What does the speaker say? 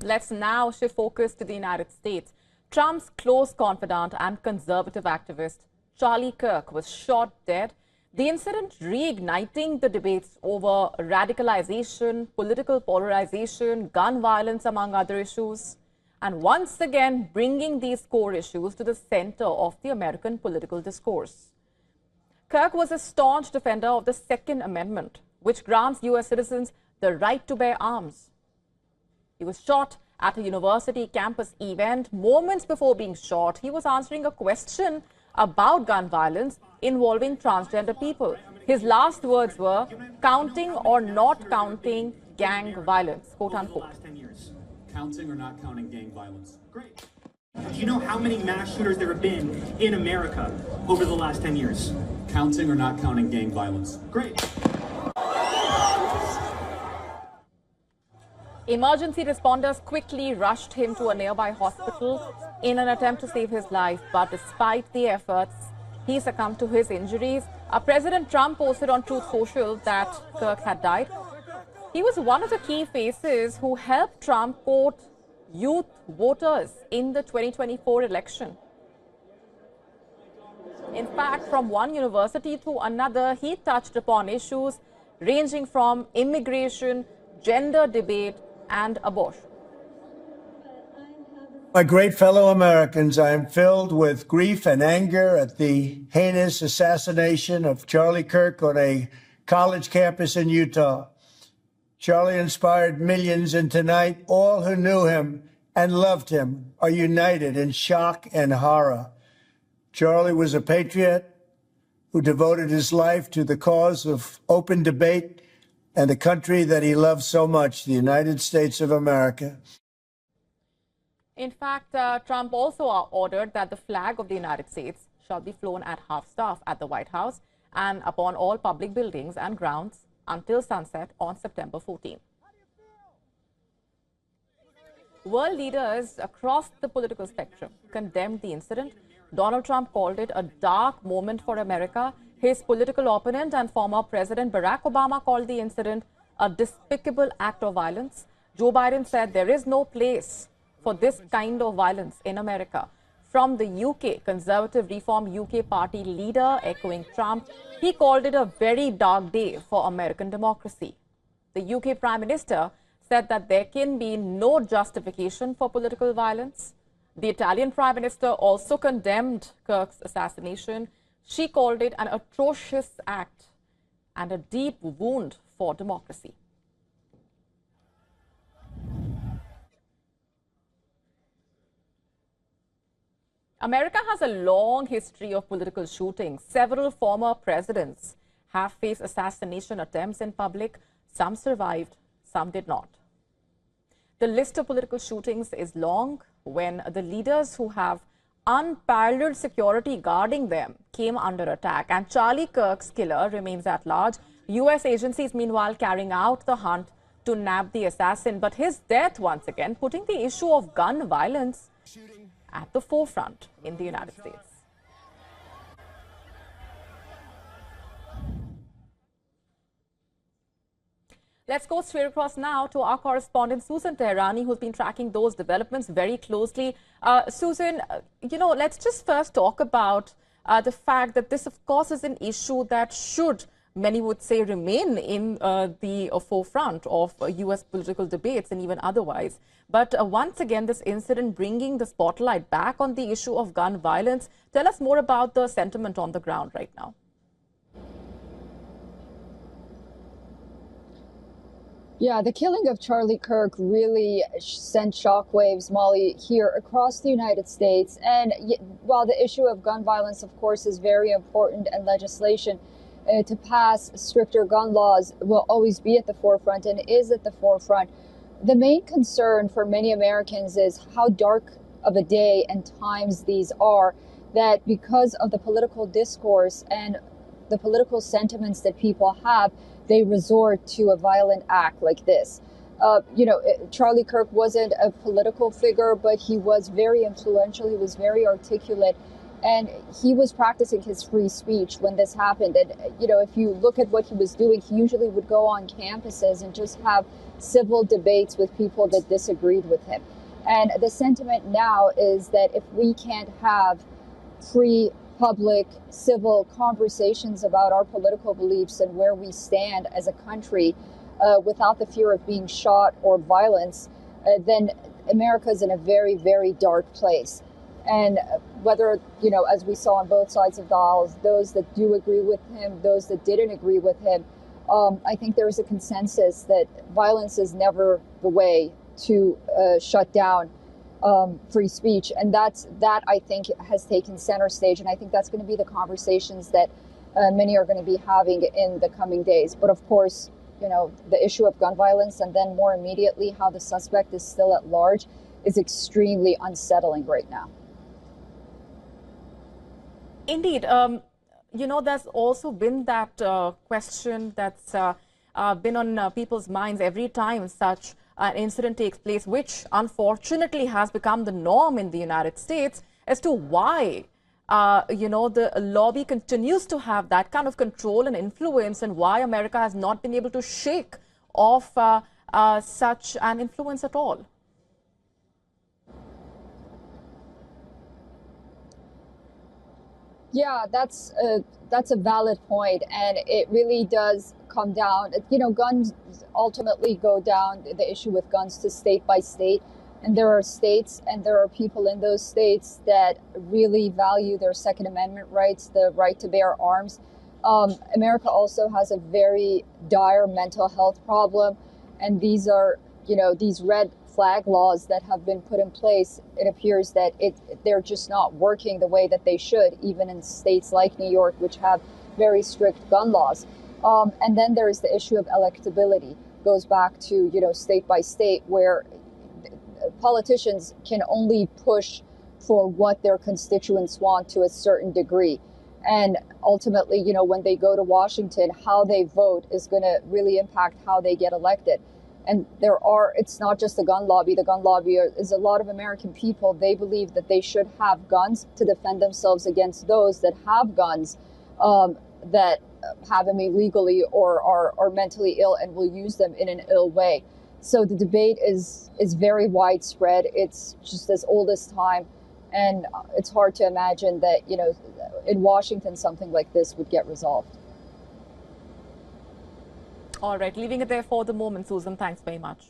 Let's now shift focus to the United States. Trump's close confidant and conservative activist Charlie Kirk was shot dead. The incident reigniting the debates over radicalization, political polarization, gun violence, among other issues, and once again bringing these core issues to the center of the American political discourse. Kirk was a staunch defender of the Second Amendment, which grants U.S. citizens the right to bear arms. He was shot at a university campus event. Moments before being shot, he was answering a question about gun violence involving transgender people. His last words were, "Counting or not counting gang violence," quote unquote. Counting or not counting gang violence? Great. Do you know how many mass shooters there have been in America over the last 10 years? Counting or not counting gang violence? Great. Emergency responders quickly rushed him to a nearby hospital in an attempt to save his life, but despite the efforts, he succumbed to his injuries. President Trump posted on Truth Social that Kirk had died. He was one of the key faces who helped Trump court youth voters in the 2024 election. In fact, from one university to another, he touched upon issues ranging from immigration, gender debate, and abortion. My great fellow Americans, I am filled with grief and anger at the heinous assassination of Charlie Kirk on a college campus in Utah. Charlie inspired millions, and tonight all who knew him and loved him are united in shock and horror. Charlie was a patriot who devoted his life to the cause of open debate and the country that he loved so much, the United States of America. In fact, Trump also ordered that the flag of the United States shall be flown at half-staff at the White House and upon all public buildings and grounds until sunset on September 14. World leaders across the political spectrum condemned the incident. Donald Trump called it a dark moment for America. His political opponent and former President Barack Obama called the incident a despicable act of violence. Joe Biden said there is no place for this kind of violence in America. From the UK, Conservative Reform UK Party leader echoing Trump, he called it a very dark day for American democracy. The UK Prime Minister said that there can be no justification for political violence. The Italian Prime Minister also condemned Kirk's assassination. She called it an atrocious act and a deep wound for democracy. America has a long history of political shootings. Several former presidents have faced assassination attempts in public. Some survived, some did not. The list of political shootings is long. When the leaders who have unparalleled security guarding them came under attack, and Charlie Kirk's killer remains at large. U.S. agencies, meanwhile, carrying out the hunt to nab the assassin. But his death, once again, putting the issue of gun violence at the forefront in the United States. Let's go straight across now to our correspondent Susan Teherani, who's been tracking those developments very closely. Susan, let's just first talk about the fact that this, of course, is an issue that should, many would say, remain in the forefront of U.S. political debates and even otherwise. But once again, this incident bringing the spotlight back on the issue of gun violence. Tell us more about the sentiment on the ground right now. Yeah, the killing of Charlie Kirk really sent shockwaves, Molly, here across the United States. And while the issue of gun violence, of course, is very important, and legislation to pass stricter gun laws will always be at the forefront and is at the forefront, the main concern for many Americans is how dark of a day and times these are, that because of the political discourse and the political sentiments that people have, they resort to a violent act like this. Charlie Kirk wasn't a political figure, but he was very influential. He was very articulate. And he was practicing his free speech when this happened. And, if you look at what he was doing, he usually would go on campuses and just have civil debates with people that disagreed with him. And the sentiment now is that if we can't have free, public, civil conversations about our political beliefs and where we stand as a country without the fear of being shot or violence, then America is in a very, very dark place. And whether, as we saw on both sides of the aisle, those that do agree with him, those that didn't agree with him, I think there is a consensus that violence is never the way to shut down free speech. And that I think has taken center stage. And I think that's going to be the conversations that many are going to be having in the coming days. But of course, the issue of gun violence, and then more immediately how the suspect is still at large, is extremely unsettling right now. Indeed. There's also been that question that's been on people's minds every time such an incident takes place, which unfortunately has become the norm in the United States, as to why, the lobby continues to have that kind of control and influence, and why America has not been able to shake off such an influence at all. Yeah, that's a valid point, and it really does come down. Guns ultimately go down, the issue with guns, to state by state, and there are states and there are people in those states that really value their Second Amendment rights, the right to bear arms. America also has a very dire mental health problem, and these are, these red flag laws that have been put in place. It appears that they're just not working the way that they should, even in states like New York, which have very strict gun laws. And then there is the issue of electability. Goes back to, state by state, where politicians can only push for what their constituents want to a certain degree. And ultimately, when they go to Washington, how they vote is going to really impact how they get elected. And it's not just the gun lobby. The gun lobby is a lot of American people. They believe that they should have guns to defend themselves against those that have guns, that have them illegally or are mentally ill and will use them in an ill way. So the debate is very widespread. It's just as old as time. And it's hard to imagine that, in Washington, something like this would get resolved. All right, leaving it there for the moment, Susan. Thanks very much.